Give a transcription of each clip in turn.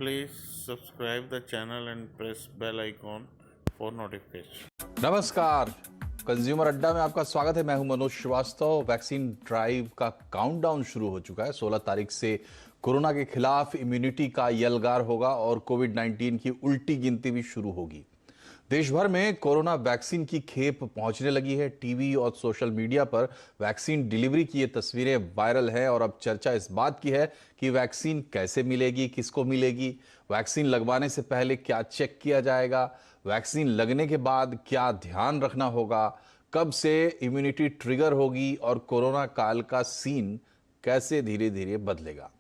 Please subscribe the channel and press bell icon for notification. नमस्कार, consumer अड्डा में आपका स्वागत है। मैं हूं मनोज श्रीवास्तव। वैक्सीन ड्राइव का काउंटडाउन शुरू हो चुका है। 16 तारीख से कोरोना के खिलाफ इम्यूनिटी का यलगार होगा और कोविड-19 की उल्टी गिनती भी शुरू होगी। देश भर में कोरोना वैक्सीन की खेप पहुंचने लगी है। टीवी और सोशल मीडिया पर वैक्सीन डिलीवरी की ये तस्वीरें वायरल हैं और अब चर्चा इस बात की है कि वैक्सीन कैसे मिलेगी, किसको मिलेगी, वैक्सीन लगवाने से पहले क्या चेक किया जाएगा, वैक्सीन लगने के बाद क्या ध्यान रखना होगा, कब से इम्यूनिटी ट्रिगर होगी और कोरोना काल का सीन कैसे धीरे धीरे बदलेगा।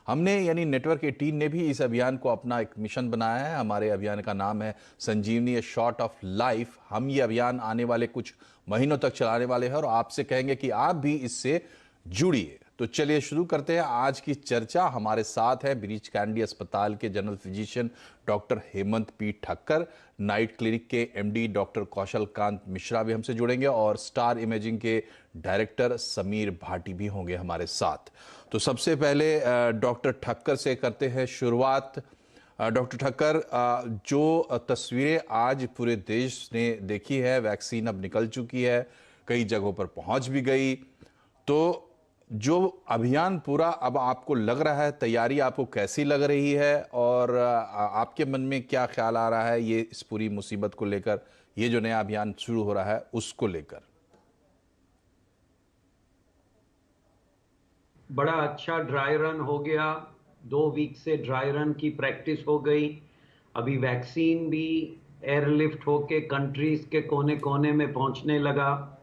हमने यानी नेटवर्क 18 ने भी इस अभियान को अपना एक मिशन बनाया है। हमारे अभियान का नाम है संजीवनी ए शॉट ऑफ लाइफ। हम ये अभियान आने वाले कुछ महीनों तक चलाने वाले हैं और आपसे कहेंगे कि आप भी इससे जुड़िए। तो चलिए शुरू करते हैं आज की चर्चा। हमारे साथ है ब्रीच कैंडी अस्पताल के general physician doctor Hemant P Thakkar, night clinic के एमडी डॉक्टर कौशल कांत मिश्रा भी हमसे जुड़ेंगे और स्टार इमेजिंग के डायरेक्टर समीर भाटी भी होंगे हमारे साथ। तो सबसे पहले डॉक्टर ठक्कर से करते हैं शुरुआत। डॉक्टर ठक्कर, जो तस्वीरें आज पूरे देश ने देखी है, वैक्सीन अब निकल चुकी है, कई जगहों पर पहुंच भी गई, तो जो अभियान पूरा अब आपको लग रहा है, तैयारी आपको कैसी लग रही है और आपके मन में क्या ख्याल आ रहा है ये इस पूरी मुसीबत को लेकर, ये जो नया अभियान शुरू हो रहा है उसको लेकर? बड़ा अच्छा ड्राई रन हो गया। 2 वीक से ड्राई रन की प्रैक्टिस हो गई। अभी वैक्सीन भी एयरलिफ्ट होके कंट्रीज के कोने कोने में पहुंचने लगा।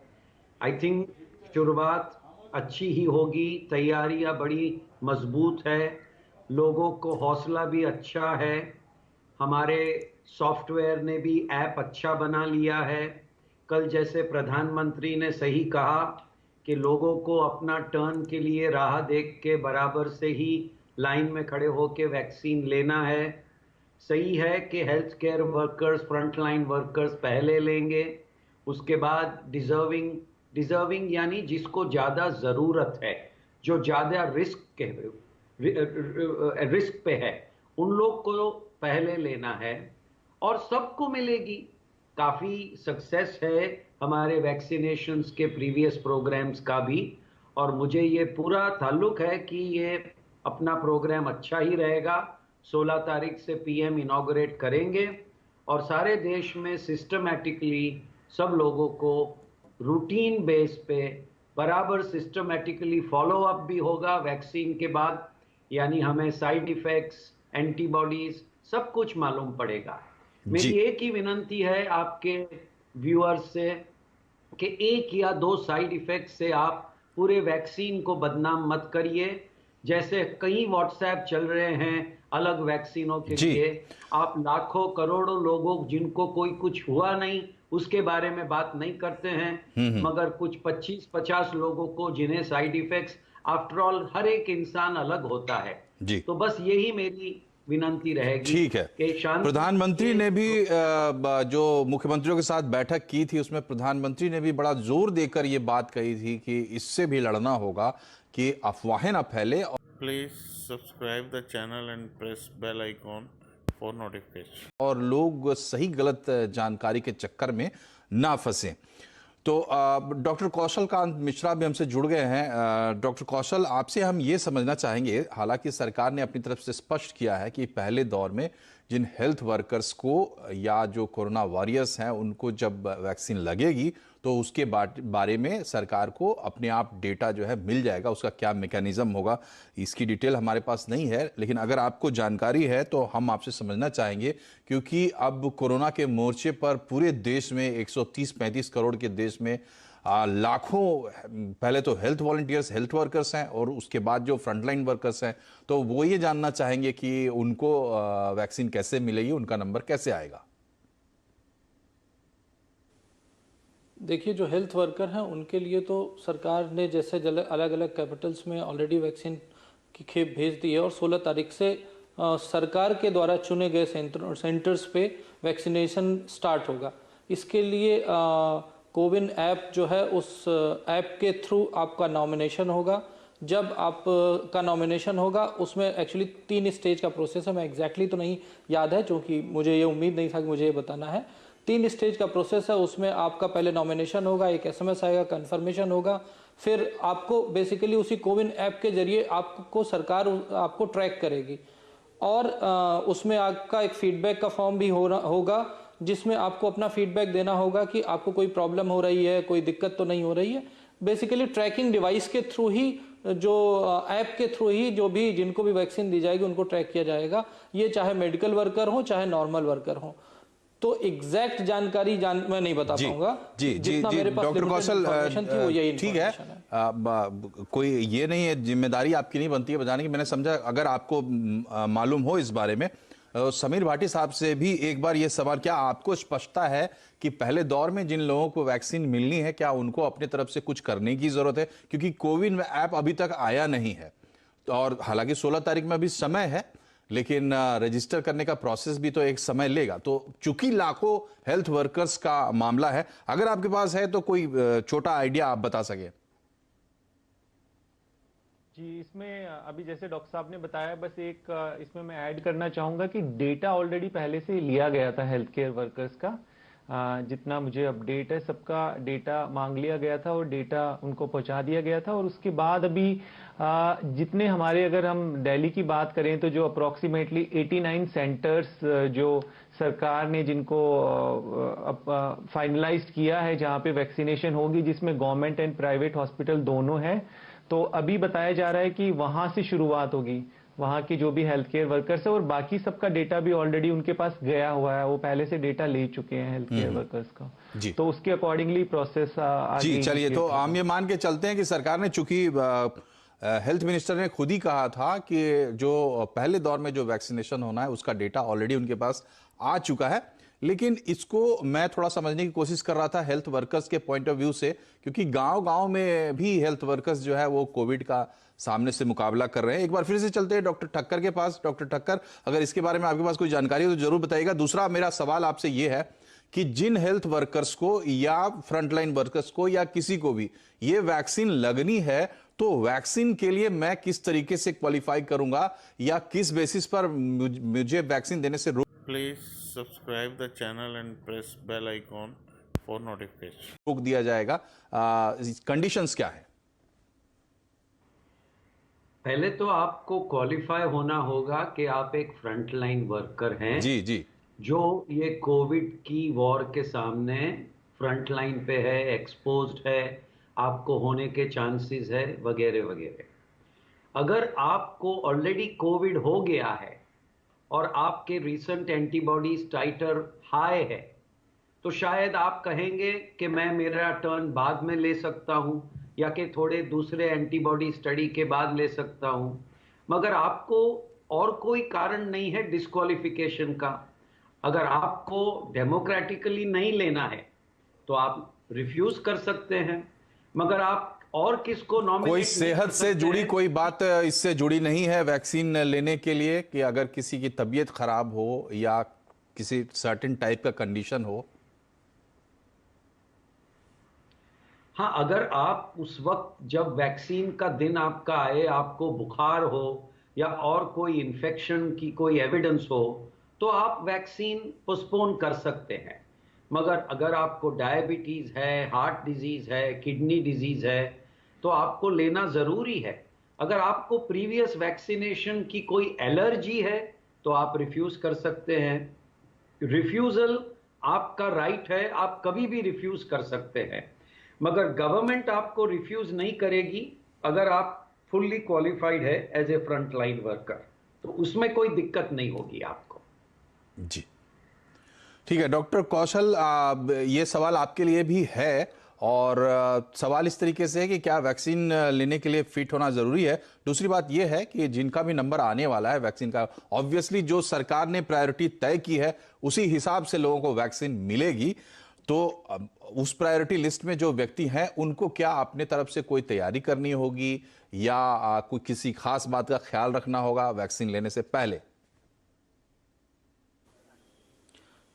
आई थिंक शुरुआत अच्छी ही होगी। तैयारियां बड़ी मजबूत है, लोगों को हौसला भी अच्छा है। हमारे सॉफ्टवेयर ने भी ऐप अच्छा बना लिया है। कल जैसे प्रधानमंत्री ने सही कहा कि लोगों को अपना टर्न के लिए राह देख के बराबर से ही लाइन में खड़े होकर वैक्सीन लेना है। सही है कि health care workers, frontline workers पहले लेंगे, उसके बाद डिजर्विंग यानी जिसको ज़्यादा ज़रूरत है, जो ज़्यादा रिस्क पे है, उन लोग को पहले लेना है और सबको मिलेगी। काफ़ी सक्सेस है हमारे वैक्सीनेशंस के प्रीवियस प्रोग्राम्स का भी, और मुझे ये पूरा ताल्लुक है कि ये अपना प्रोग्राम अच्छा ही रहेगा। 16 तारीख से पीएम इनॉग्रेट करेंगे और सारे देश में सिस्टमैटिकली सब लोगों को रूटीन बेस पे बराबर सिस्टमैटिकली फॉलो अप भी होगा वैक्सीन के बाद, यानी हमें साइड इफेक्ट्स, एंटीबॉडीज सब कुछ मालूम पड़ेगा। मेरी एक ही विनंती है आपके व्यूअर्स से कि 1 या 2 साइड इफेक्ट से आप पूरे वैक्सीन को बदनाम मत करिए। जैसे कई व्हाट्सएप चल रहे हैं अलग वैक्सीनों के लिए, आप लाखों करोड़ों लोगों जिनको कोई कुछ हुआ नहीं उसके बारे में बात नहीं करते हैं, मगर कुछ 25-50 लोगों को जिन्हें साइड इफेक्ट्स, आफ्टर ऑल हर एक इंसान अलग होता है। तो बस यही मेरी विनंती रहेगी। ठीक है। प्रधानमंत्री ने भी जो मुख्यमंत्रियों के साथ बैठक की थी उसमें प्रधानमंत्री ने भी बड़ा जोर देकर ये बात कही थी कि इससे भी लड़ना होगा कि अफवाहें ना फैले। Please subscribe the channel and press bell icon for notification, और लोग सही गलत जानकारी के चक्कर में ना फंसे। तो डॉक्टर कौशल कांत मिश्रा भी हमसे जुड़ गए हैं। डॉक्टर कौशल, आपसे हम ये समझना चाहेंगे, हालांकि सरकार ने अपनी तरफ से स्पष्ट किया है कि पहले दौर में जिन हेल्थ वर्कर्स को या जो कोरोना वॉरियर्स हैं उनको जब वैक्सीन लगेगी तो उसके बारे में सरकार को अपने आप डेटा जो है मिल जाएगा। उसका क्या मैकेनिज्म होगा इसकी डिटेल हमारे पास नहीं है, लेकिन अगर आपको जानकारी है तो हम आपसे समझना चाहेंगे, क्योंकि अब कोरोना के मोर्चे पर पूरे देश में 130-135 करोड़ के देश में लाखों, पहले तो हेल्थ वॉलंटियर्स, हेल्थ वर्कर्स हैं और उसके बाद जो फ्रंटलाइन वर्कर्स हैं, तो वो ये जानना चाहेंगे कि उनको वैक्सीन कैसे मिलेगी, उनका नंबर कैसे आएगा। देखिए, जो हेल्थ वर्कर हैं उनके लिए तो सरकार ने जैसे अलग अलग कैपिटल्स में ऑलरेडी वैक्सीन की खेप भेज दी है और 16 तारीख से सरकार के द्वारा चुने गए सेंटर्स पे वैक्सीनेशन स्टार्ट होगा। इसके लिए कोविन ऐप जो है, उस ऐप के थ्रू आपका नॉमिनेशन होगा, जब आप का नॉमिनेशन होगा, उसमें एक्चुअली 3 स्टेज का प्रोसेस है, मैं एग्जैक्टली तो नहीं याद है क्योंकि मुझे ये उम्मीद नहीं था कि मुझे ये बताना है। 3 स्टेज का प्रोसेस है, उसमें आपका पहले नॉमिनेशन होगा, एक SMS आएगा, कंफर्मेशन होगा, फिर आपको बेसिकली उसी कोविन ऐप के जरिए आपको सरकार आपको ट्रैक करेगी और उसमें आपका एक फीडबैक का फॉर्म भी होगा जिसमें आपको अपना फीडबैक देना होगा कि आपको कोई प्रॉब्लम हो रही है, कोई दिक्कत तो नहीं हो रही है। बेसिकली ट्रैकिंग डिवाइस के थ्रू ही, जो ऐप के थ्रू ही जो भी जिनको भी वैक्सीन दी जाएगी उनको ट्रैक किया जाएगा, ये चाहे मेडिकल वर्कर हो चाहे नॉर्मल वर्कर हो। तो एग्जैक्ट जानकारी मैं नहीं बता पाऊंगा। जी डॉक्टर कौशल, ठीक है, कोई ये नहीं है, जिम्मेदारी आपकी नहीं बनती है बताने की। मैंने समझा अगर आपको मालूम हो इस बारे में, समीर भाटी साहब से भी एक बार ये सवाल, क्या आपको स्पष्टता है कि पहले दौर में जिन लोगों को वैक्सीन मिलनी है, क्या उनको अपनी तरफ से कुछ करने की जरूरत है? क्योंकि कोविन ऐप अभी तक आया नहीं है, और हालांकि 16 तारीख में अभी समय है, लेकिन रजिस्टर करने का प्रोसेस भी तो एक समय लेगा। तो चूंकि लाखों हेल्थ वर्कर्स का मामला है, अगर आपके पास है तो कोई छोटा आइडिया आप बता सके। जी, इसमें अभी जैसे डॉक्टर साहब ने बताया, बस एक इसमें मैं ऐड करना चाहूंगा कि डेटा ऑलरेडी पहले से लिया गया था हेल्थ केयर वर्कर्स का। जितना मुझे अपडेट है, सबका डेटा मांग लिया गया था और डेटा उनको पहुंचा दिया गया था। और उसके बाद अभी जितने हमारे, अगर हम दिल्ली की बात करें तो जो अप्रोक्सीमेटली 89 सेंटर्स जो सरकार ने जिनको फाइनलाइज्ड किया है जहां पे वैक्सीनेशन होगी, जिसमें गवर्नमेंट एंड प्राइवेट हॉस्पिटल दोनों हैं, तो अभी बताया जा रहा है कि वहां से शुरुआत होगी, वहां के जो भी हेल्थ केयर वर्कर्स है, और बाकी सबका डेटा भी ऑलरेडी उनके पास गया हुआ है, वो पहले से डेटा ले चुके हैं हेल्थ केयर वर्कर्स का। तो उसके अकॉर्डिंगली प्रोसेस जी चलिए, तो हम ये मान के चलते हैं कि सरकार ने, चूंकि हेल्थ मिनिस्टर ने खुद ही कहा था कि जो पहले दौर में जो वैक्सीनेशन होना है उसका डेटा ऑलरेडी उनके पास आ चुका है, लेकिन इसको मैं थोड़ा समझने की कोशिश कर रहा था हेल्थ वर्कर्स के पॉइंट ऑफ व्यू से, क्योंकि गांव-गांव में भी हेल्थ वर्कर्स जो है वो कोविड का सामने से मुकाबला कर रहे हैं। एक बार फिर से चलते हैं डॉक्टर ठक्कर के पास। डॉक्टर ठक्कर, अगर इसके बारे में आपके पास कोई जानकारी हो तो जरूर बताइएगा। दूसरा मेरा सवाल आपसे ये है कि जिन हेल्थ वर्कर्स को या फ्रंटलाइन वर्कर्स को या किसी को भी ये वैक्सीन लगनी है, तो वैक्सीन के लिए मैं किस तरीके से क्वालिफाई करूंगा या किस बेसिस पर मुझे वैक्सीन देने से Please subscribe the channel and press bell icon for notification. रोक दिया जाएगा? कंडीशंस क्या है? पहले तो आपको क्वालिफाई होना होगा कि आप एक फ्रंटलाइन वर्कर हैं, जी जो ये कोविड की वॉर के सामने फ्रंट लाइन पे है, एक्सपोज्ड है, आपको होने के चांसेस है वगैरह वगैरह। अगर आपको ऑलरेडी कोविड हो गया है और आपके रीसेंट एंटीबॉडीज टाइटर हाई है, तो शायद आप कहेंगे कि मैं मेरा टर्न बाद में ले सकता हूं या कि थोड़े दूसरे एंटीबॉडी स्टडी के बाद ले सकता हूं, मगर आपको और कोई कारण नहीं है डिस्क्वालिफिकेशन का। अगर आपको डेमोक्रेटिकली नहीं लेना है तो आप रिफ्यूज कर सकते हैं, मगर आप और किसको नॉमिनेट कोई सेहत से जुड़ी कोई बात इससे जुड़ी नहीं है वैक्सीन लेने के लिए, कि अगर किसी की तबीयत खराब हो या किसी सर्टेन टाइप का कंडीशन हो? हाँ, अगर आप उस वक्त जब वैक्सीन का दिन आपका आए, आपको बुखार हो या और कोई इन्फेक्शन की कोई एविडेंस हो, तो आप वैक्सीन पोस्टपोन कर सकते हैं। मगर अगर आपको डायबिटीज है, हार्ट डिजीज है, किडनी डिजीज है, तो आपको लेना जरूरी है। अगर आपको प्रीवियस वैक्सीनेशन की कोई एलर्जी है तो आप रिफ्यूज कर सकते हैं। रिफ्यूजल आपका राइट है, आप कभी भी रिफ्यूज कर सकते हैं, मगर गवर्नमेंट आपको रिफ्यूज नहीं करेगी अगर आप फुल्ली क्वालिफाइड है as a front line worker, तो उसमें कोई दिक्कत नहीं होगी आपको। जी ठीक है डॉक्टर कौशल, ये सवाल आपके लिए भी है, और सवाल इस तरीके से है कि क्या वैक्सीन लेने के लिए फिट होना जरूरी है? दूसरी बात यह है कि जिनका भी नंबर आने वाला है वैक्सीन का, ऑब्वियसली जो सरकार ने प्रायोरिटी तय की है उसी हिसाब से लोगों को वैक्सीन मिलेगी। तो उस प्रायोरिटी लिस्ट में जो व्यक्ति हैं उनको क्या अपने तरफ से कोई तैयारी करनी होगी या कोई किसी खास बात का ख्याल रखना होगा वैक्सीन लेने से पहले?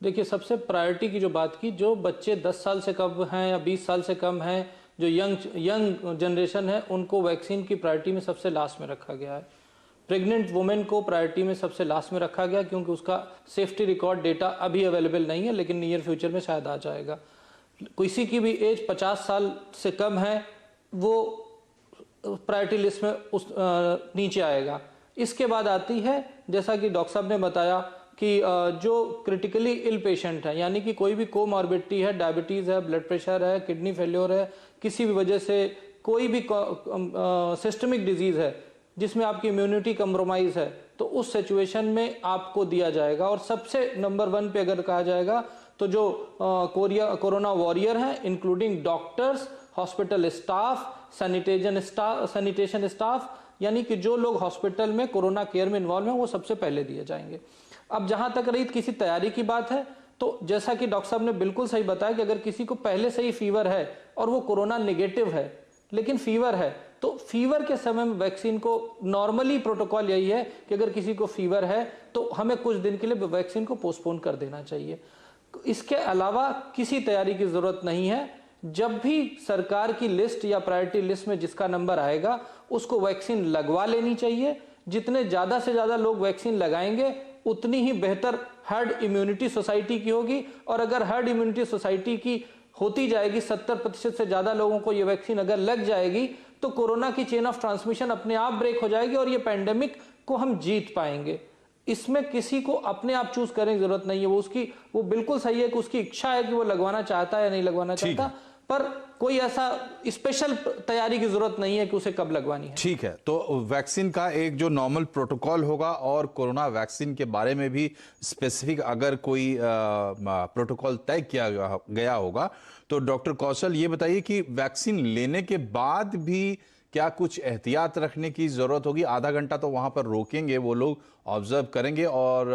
देखिए, सबसे प्रायोरिटी की जो बात की, जो बच्चे 10 साल से कम हैं या 20 साल से कम हैं जो यंग जनरेशन है उनको वैक्सीन की प्रायोरिटी में सबसे लास्ट में रखा गया है। प्रेग्नेंट वुमेन को प्रायोरिटी में सबसे लास्ट में रखा गया क्योंकि उसका सेफ्टी रिकॉर्ड डेटा अभी अवेलेबल नहीं है, लेकिन नियर फ्यूचर में शायद आ जाएगा। किसी की भी एज 50 साल से कम है वो प्रायोरिटी लिस्ट में नीचे आएगा। इसके बाद आती है, जैसा कि डॉक्टर साहब ने बताया, कि जो क्रिटिकली इल पेशेंट है, यानी कि कोई भी कोमॉर्बिडिटी है, डायबिटीज़ है, ब्लड प्रेशर है, किडनी फेल्योर है, किसी भी वजह से कोई भी सिस्टमिक डिजीज़ है जिसमें आपकी इम्यूनिटी कंप्रोमाइज़ है, तो उस सिचुएशन में आपको दिया जाएगा। और सबसे नंबर 1 पे अगर कहा जाएगा तो जो कोरोना वॉरियर हैं, including doctors, hospital staff, sanitation staff, यानी कि जो लोग हॉस्पिटल में कोरोना केयर में इन्वॉल्व हैं, वो सबसे पहले दिए जाएंगे। अब जहां तक रही किसी तैयारी की बात है, तो जैसा कि डॉक्टर साहब ने बिल्कुल सही बताया कि अगर किसी को पहले से ही फीवर है और वो कोरोना नेगेटिव है लेकिन फीवर है, तो फीवर के समय में वैक्सीन को नॉर्मली प्रोटोकॉल यही है कि अगर किसी को फीवर है तो हमें कुछ दिन के लिए वैक्सीन को पोस्टपोन कर देना चाहिए। इसके अलावा किसी तैयारी की जरूरत नहीं है। जब भी सरकार की लिस्ट या प्रायोरिटी लिस्ट में जिसका नंबर आएगा उसको वैक्सीन लगवा लेनी चाहिए। जितने ज्यादा से ज्यादा लोग वैक्सीन लगाएंगे उतनी ही बेहतर हर्ड इम्यूनिटी सोसाइटी की होगी। और अगर हर्ड इम्यूनिटी सोसाइटी की होती जाएगी, 70% से ज्यादा लोगों को ये वैक्सीन अगर लग जाएगी, तो कोरोना की चेन ऑफ ट्रांसमिशन अपने आप ब्रेक हो जाएगी और ये पैंडेमिक को हम जीत पाएंगे। इसमें किसी को अपने आप चूज करने की जरूरत नहीं है। वो बिल्कुल सही है कि उसकी इच्छा है कि वो लगवाना चाहता है या नहीं लगवाना चाहता, पर कोई ऐसा स्पेशल तैयारी की जरूरत नहीं है कि उसे कब लगवानी है। ठीक है, तो वैक्सीन का एक जो नॉर्मल प्रोटोकॉल होगा और कोरोना वैक्सीन के बारे में भी स्पेसिफिक अगर कोई प्रोटोकॉल तय किया गया होगा, तो डॉक्टर कौशल ये बताइए कि वैक्सीन लेने के बाद भी क्या कुछ एहतियात रखने की जरूरत होगी? आधा घंटा तो वहां पर रोकेंगे, वो लोग ऑब्जर्व करेंगे और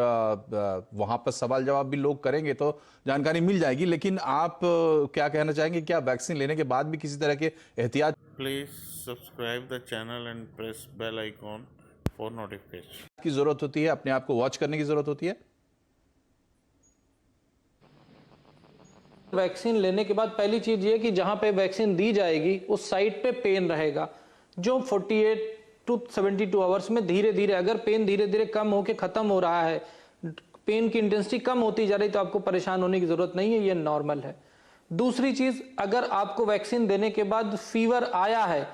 वहां पर सवाल जवाब भी लोग करेंगे तो जानकारी मिल जाएगी, लेकिन आप क्या कहना चाहेंगे? क्या वैक्सीन लेने के बाद भी किसी तरह के एहतियात? Please subscribe the channel and press bell icon for notification. की जरूरत होती है, अपने आप को वॉच करने की जरूरत होती है? वैक्सीन लेने के बाद पहली चीज ये कि जहां पे वैक्सीन दी जाएगी उस साइट पे पेन रहेगा, जो 48 to 72 आवर्स में धीरे धीरे, अगर पेन धीरे धीरे कम होकर खत्म हो रहा है, पेन की इंटेंसिटी कम होती जा रही, तो आपको परेशान होने की जरूरत नहीं है, ये नॉर्मल है। दूसरी चीज, अगर आपको वैक्सीन देने के बाद फीवर आया है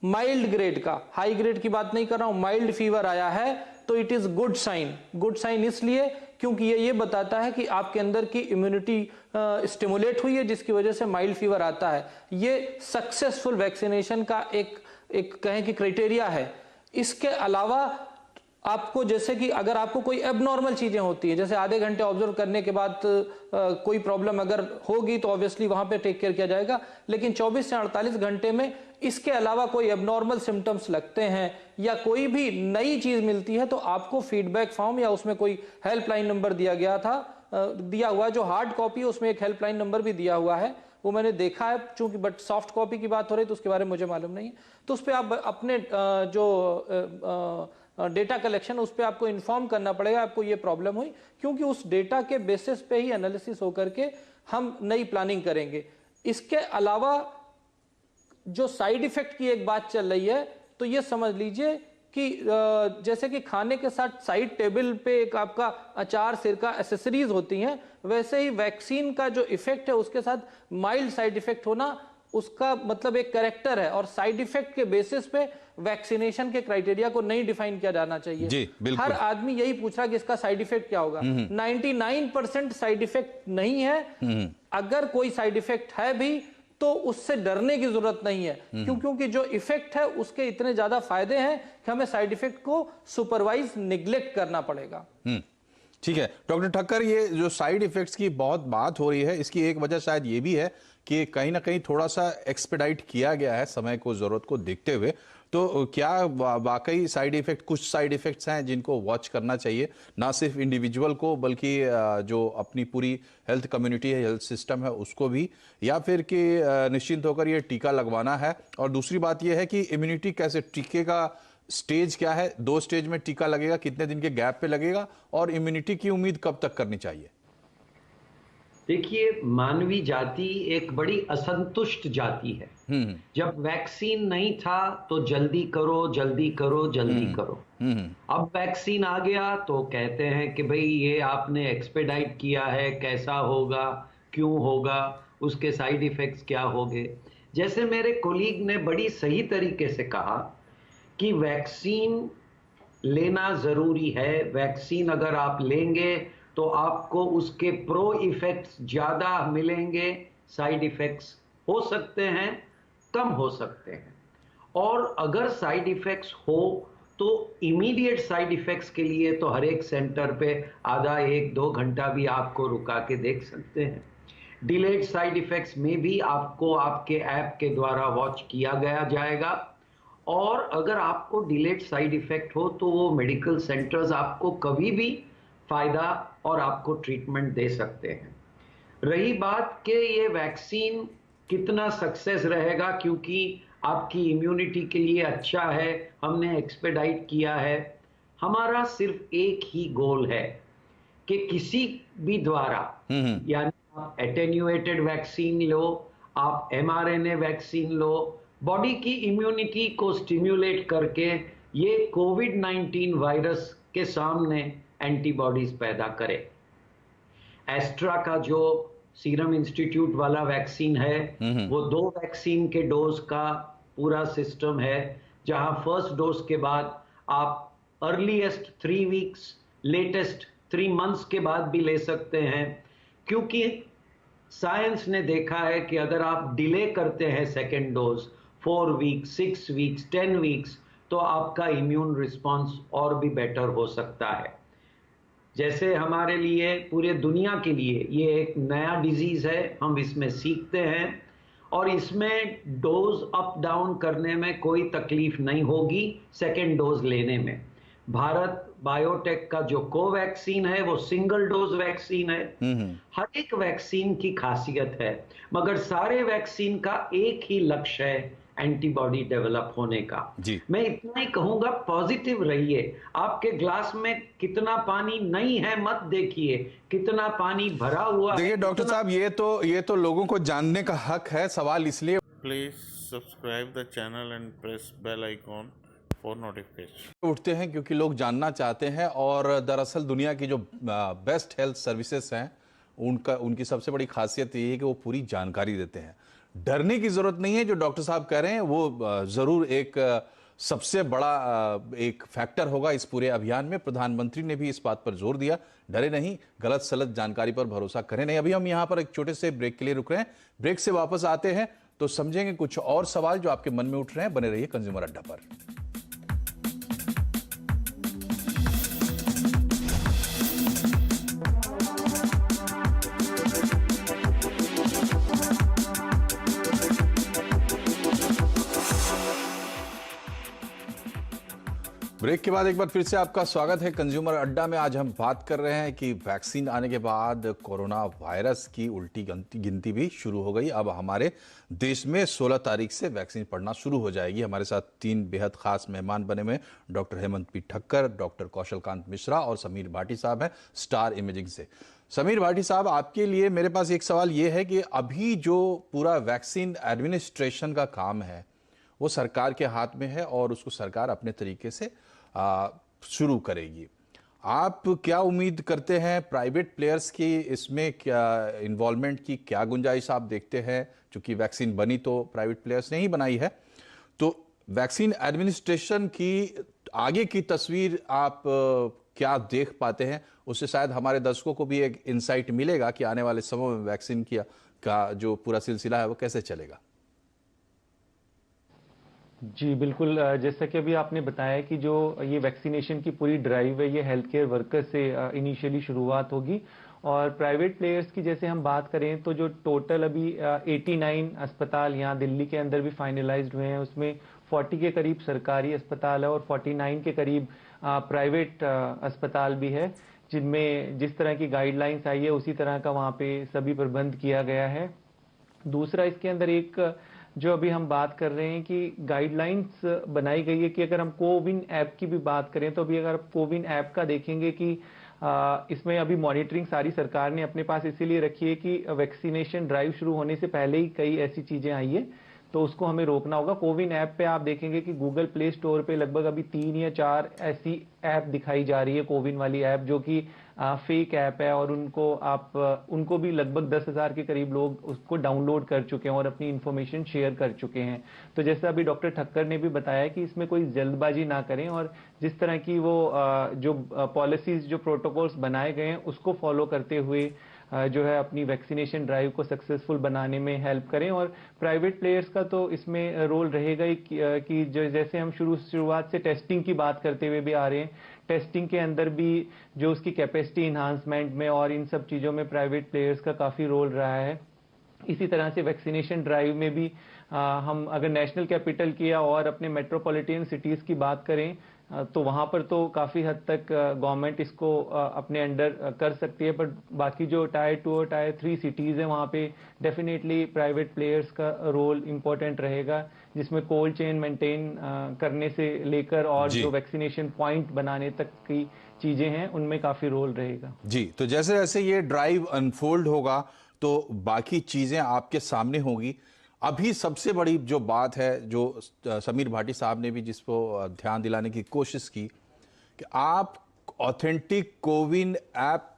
माइल्ड ग्रेड का, हाई ग्रेड की बात नहीं कर रहा हूं, माइल्ड फीवर आया है, तो it is good sign. Good sign इसलिए क्योंकि ये बताता है कि आपके अंदर की इम्यूनिटी स्टिमुलेट हुई है, जिसकी वजह से माइल्ड फीवर आता है। ये सक्सेसफुल वैक्सीनेशन का एक कहें कि क्राइटेरिया है। इसके अलावा आपको, जैसे कि अगर आपको कोई एबनॉर्मल चीजें होती है, जैसे आधे घंटे ऑब्जर्व करने के बाद कोई प्रॉब्लम अगर होगी तो ऑब्वियसली वहां पे टेक केयर किया जाएगा, लेकिन 24 से 48 घंटे में इसके अलावा कोई एबनॉर्मल सिम्टम्स लगते हैं या कोई भी नई चीज मिलती है, तो आपको फीडबैक फॉर्म या उसमें कोई हेल्पलाइन नंबर दिया हुआ, जो हार्ड कॉपी है उसमें एक हेल्पलाइन नंबर भी दिया हुआ है, वो मैंने देखा है, चूंकि बट सॉफ्ट कॉपी की बात हो रही है तो उसके बारे में मुझे मालूम नहीं है। तो उस पर आप अपने जो डेटा कलेक्शन, उस पर आपको इन्फॉर्म करना पड़ेगा आपको ये प्रॉब्लम हुई, क्योंकि उस डेटा के बेसिस पे ही एनालिसिस होकर के हम नई प्लानिंग करेंगे। इसके अलावा जो साइड इफेक्ट की एक बात चल रही है, तो ये समझ लीजिए कि जैसे कि खाने के साथ साइड टेबल पे एक आपका अचार, सिरका, एसेसरीज होती हैं, वैसे ही वैक्सीन का जो इफेक्ट है उसके साथ माइल्ड साइड इफेक्ट होना, उसका मतलब एक कैरेक्टर है, और साइड इफेक्ट के बेसिस पे वैक्सीनेशन के क्राइटेरिया को नहीं डिफाइन किया जाना चाहिए। जी, बिल्कुल। हर आदमी यही पूछ रहा कि इसका साइड इफेक्ट क्या होगा। 99% साइड इफेक्ट नहीं है। अगर कोई साइड इफेक्ट है भी तो उससे डरने की जरूरत नहीं है, क्योंकि जो इफेक्ट है उसके इतने ज्यादा फायदे हैं कि हमें साइड इफेक्ट को सुपरवाइज निग्लेक्ट करना पड़ेगा। ठीक है डॉक्टर ठक्कर, ये जो साइड इफेक्ट्स की बहुत बात हो रही है, इसकी एक वजह शायद ये भी है कि कहीं ना कहीं थोड़ा सा एक्सपेडाइट किया गया है समय को, जरूरत को देखते हुए। तो क्या वाकई साइड इफेक्ट, कुछ साइड इफेक्ट्स हैं जिनको वॉच करना चाहिए, ना सिर्फ इंडिविजुअल को बल्कि जो अपनी पूरी हेल्थ कम्युनिटी है, हेल्थ सिस्टम है, उसको भी, या फिर कि निश्चिंत होकर ये टीका लगवाना है? और दूसरी बात यह है कि इम्यूनिटी कैसे, टीके का स्टेज क्या है? 2 स्टेज में टीका लगेगा, कितने दिन के गैप पे लगेगा, और इम्यूनिटी की उम्मीद कब तक करनी चाहिए? देखिए, मानवीय जाति एक बड़ी असंतुष्ट जाति है। जब वैक्सीन नहीं था तो जल्दी करो, जल्दी करो, जल्दी करो। अब वैक्सीन आ गया तो कहते हैं कि भाई ये आपने एक्सपेडाइट किया है, कैसा होगा, क्यों होगा, उसके साइड इफेक्ट्स क्या होंगे। जैसे मेरे कोलीग ने बड़ी सही तरीके से कहा कि वैक्सीन लेना जरूरी है। वैक्सीन अगर आप लेंगे तो आपको उसके प्रो इफेक्ट्स ज्यादा मिलेंगे, साइड इफेक्ट्स हो सकते हैं, कम हो सकते हैं। और अगर साइड इफेक्ट्स हो तो इमीडिएट साइड इफेक्ट्स के लिए तो हर एक सेंटर पे आधा 1-2 घंटा भी आपको रुका के देख सकते हैं। डिलेड साइड इफेक्ट्स में भी आपको आपके ऐप के द्वारा वॉच किया गया जाएगा। और अगर आपको डिलेड साइड इफेक्ट हो तो वो मेडिकल सेंटर्स आपको कभी भी फायदा और आपको ट्रीटमेंट दे सकते हैं। रही बात कि ये वैक्सीन कितना सक्सेस रहेगा, क्योंकि आपकी इम्यूनिटी के लिए अच्छा है, हमने एक्सपेडाइट किया है। हमारा सिर्फ एक ही गोल है कि किसी भी द्वारा, यानी आप एटेन्यूएटेड वैक्सीन लो, आप mRNA वैक्सीन लो, बॉडी की इम्यूनिटी को स्टिम्युलेट करके ये कोविड-19 वायरस के सामने एंटीबॉडीज पैदा करे। एस्ट्रा का जो सीरम इंस्टीट्यूट वाला वैक्सीन है, वो 2 वैक्सीन के डोज का पूरा सिस्टम है, जहां फर्स्ट डोज के बाद आप अर्लीएस्ट 3 वीक्स, लेटेस्ट 3 मंथ्स के बाद भी ले सकते हैं। क्योंकि साइंस ने देखा है कि अगर आप डिले करते हैं second dose 4 weeks, 6 weeks, 10 weeks, तो आपका इम्यून रिस्पॉन्स और भी बेटर हो सकता है। जैसे हमारे लिए, पूरे दुनिया के लिए ये एक नया डिजीज है, हम इसमें सीखते हैं और इसमें डोज अप डाउन करने में कोई तकलीफ नहीं होगी सेकेंड डोज लेने में। भारत बायोटेक का जो कोवैक्सीन है वो सिंगल डोज वैक्सीन है। हर एक वैक्सीन की खासियत है, मगर सारे वैक्सीन का एक ही लक्ष्य है, एंटीबॉडी डेवलप होने का। मैं इतना ही कहूंगा, पॉजिटिव रहिए। आपके ग्लास में कितना पानी नहीं है मत देखिए, कितना पानी भरा हुआ। देखिए डॉक्टर साहब, ये तो लोगों को जानने का हक है। सवाल इसलिए, please subscribe the channel and press bell icon for notification उठते हैं क्योंकि लोग जानना चाहते हैं। और दरअसल दुनिया की जो बेस्ट हेल्थ सर्विसेज हैं, उनकी सबसे बड़ी खासियत ये है कि वो पूरी जानकारी देते हैं। डरने की जरूरत नहीं है। जो डॉक्टर साहब कह रहे हैं वो जरूर एक सबसे बड़ा एक फैक्टर होगा इस पूरे अभियान में। प्रधानमंत्री ने भी इस बात पर जोर दिया, डरे नहीं, गलत सलत जानकारी पर भरोसा करें नहीं। अभी हम यहाँ पर एक छोटे से ब्रेक के लिए रुक रहे हैं। ब्रेक से वापस आते हैं तो समझेंगे कुछ और सवाल जो आपके मन में उठ रहे हैं। बने रहिए कंज्यूमर अड्डा पर। ब्रेक के बाद एक बार फिर से आपका स्वागत है कंज्यूमर अड्डा में। आज हम बात कर रहे हैं कि वैक्सीन आने के बाद कोरोना वायरस की उल्टी गिनती भी शुरू हो गई। अब हमारे देश में 16 तारीख से वैक्सीन पड़ना शुरू हो जाएगी। हमारे साथ 3 बेहद खास मेहमान बने हुए, doctor Hemant P Thakkar, doctor Kaushal Kant Mishra और समीर भाटी साहब हैं स्टार इमेजिंग से। समीर भाटी साहब, आपके लिए मेरे पास एक सवाल ये है कि अभी जो पूरा वैक्सीन एडमिनिस्ट्रेशन का काम है वो सरकार के हाथ में है और उसको सरकार अपने तरीके से शुरू करेगी। आप क्या उम्मीद करते हैं, प्राइवेट प्लेयर्स की इसमें क्या इन्वॉल्वमेंट की क्या गुंजाइश आप देखते हैं? क्योंकि वैक्सीन बनी तो प्राइवेट प्लेयर्स ने ही बनाई है, तो वैक्सीन एडमिनिस्ट्रेशन की आगे की तस्वीर आप क्या देख पाते हैं? उससे शायद हमारे दर्शकों को भी एक इंसाइट मिलेगा कि आने वाले समय में वैक्सीन का जो पूरा सिलसिला है वो कैसे चलेगा। जी बिल्कुल, जैसा कि अभी आपने बताया कि जो ये वैक्सीनेशन की पूरी ड्राइव है ये हेल्थ केयर वर्कर्स से इनिशियली शुरुआत होगी। और प्राइवेट प्लेयर्स की जैसे हम बात करें तो जो टोटल अभी 89 अस्पताल यहाँ दिल्ली के अंदर भी फाइनलाइज्ड हुए हैं, उसमें 40 के करीब सरकारी अस्पताल है और 49 के करीब प्राइवेट अस्पताल भी है, जिनमें जिस तरह की गाइडलाइंस आई है उसी तरह का वहाँ पे सभी प्रबंध किया गया है। दूसरा, इसके अंदर एक जो अभी हम बात कर रहे हैं कि गाइडलाइंस बनाई गई है कि अगर हम कोविन ऐप की भी बात करें तो अभी अगर आप कोविन ऐप का देखेंगे कि इसमें अभी मॉनिटरिंग सारी सरकार ने अपने पास इसीलिए रखी है कि वैक्सीनेशन ड्राइव शुरू होने से पहले ही कई ऐसी चीजें आई है, तो उसको हमें रोकना होगा। कोविन ऐप पे आप देखेंगे कि गूगल प्ले स्टोर पे लगभग अभी 3 या 4 ऐसी ऐप दिखाई जा रही है, कोविन वाली ऐप, जो कि फेक ऐप है, और उनको भी लगभग 10,000 के करीब लोग उसको डाउनलोड कर चुके हैं और अपनी इंफॉर्मेशन शेयर कर चुके हैं। तो जैसा अभी डॉक्टर ठक्कर ने भी बताया कि इसमें कोई जल्दबाजी ना करें, और जिस तरह की वो जो पॉलिसीज, जो प्रोटोकॉल्स बनाए गए हैं, उसको फॉलो करते हुए जो है अपनी वैक्सीनेशन ड्राइव को सक्सेसफुल बनाने में हेल्प करें। और प्राइवेट प्लेयर्स का तो इसमें रोल रहेगा ही कि जैसे हम शुरुआत से टेस्टिंग की बात करते हुए भी आ रहे हैं, टेस्टिंग के अंदर भी जो उसकी कैपेसिटी इन्हांसमेंट में और इन सब चीज़ों में प्राइवेट प्लेयर्स का काफ़ी रोल रहा है। इसी तरह से वैक्सीनेशन ड्राइव में भी हम अगर नेशनल कैपिटल की या और अपने मेट्रोपॉलिटन सिटीज़ की बात करें तो वहाँ पर तो काफ़ी हद तक गवर्नमेंट इसको अपने अंडर कर सकती है, पर बाकी जो टायर 2 और टायर 3 सिटीज़ हैं वहाँ पे डेफिनेटली प्राइवेट प्लेयर्स का रोल इम्पोर्टेंट रहेगा, जिसमें कोल्ड चेन मेंटेन करने से लेकर और जी। जो वैक्सीनेशन पॉइंट बनाने तक की चीज़ें हैं उनमें काफ़ी रोल रहेगा। जी, तो जैसे जैसे ये ड्राइव अनफोल्ड होगा तो बाकी चीजें आपके सामने होगी। अभी सबसे बड़ी जो बात है, जो समीर भाटी साहब ने भी जिसको ध्यान दिलाने की कोशिश की, कि आप ऑथेंटिक कोविन ऐप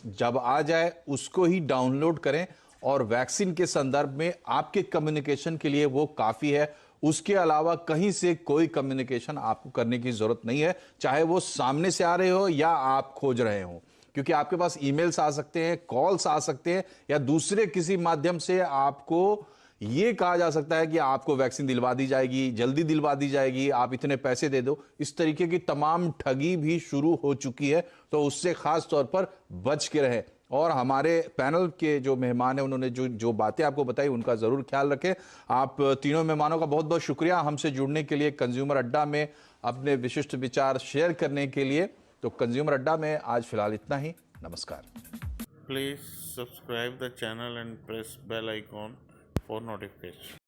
जब आ जाए उसको ही डाउनलोड करें, और वैक्सीन के संदर्भ में आपके कम्युनिकेशन के लिए वो काफी है। उसके अलावा कहीं से कोई कम्युनिकेशन आपको करने की जरूरत नहीं है, चाहे वो सामने से आ रहे हो या आप खोज रहे हो, क्योंकि आपके पास ईमेल्स आ सकते हैं, कॉल्स आ सकते हैं, या दूसरे किसी माध्यम से आपको ये कहा जा सकता है कि आपको वैक्सीन दिलवा दी जाएगी, जल्दी दिलवा दी जाएगी, आप इतने पैसे दे दो। इस तरीके की तमाम ठगी भी शुरू हो चुकी है, तो उससे खास तौर पर बच के रहें। और हमारे पैनल के जो मेहमान हैं उन्होंने जो बातें आपको बताई उनका जरूर ख्याल रखें। आप तीनों मेहमानों का बहुत बहुत शुक्रिया हमसे जुड़ने के लिए, कंज्यूमर अड्डा में अपने विशिष्ट विचार शेयर करने के लिए। तो कंज्यूमर अड्डा में आज फिलहाल इतना ही। नमस्कार। Please subscribe the channel and press bell icon for notification.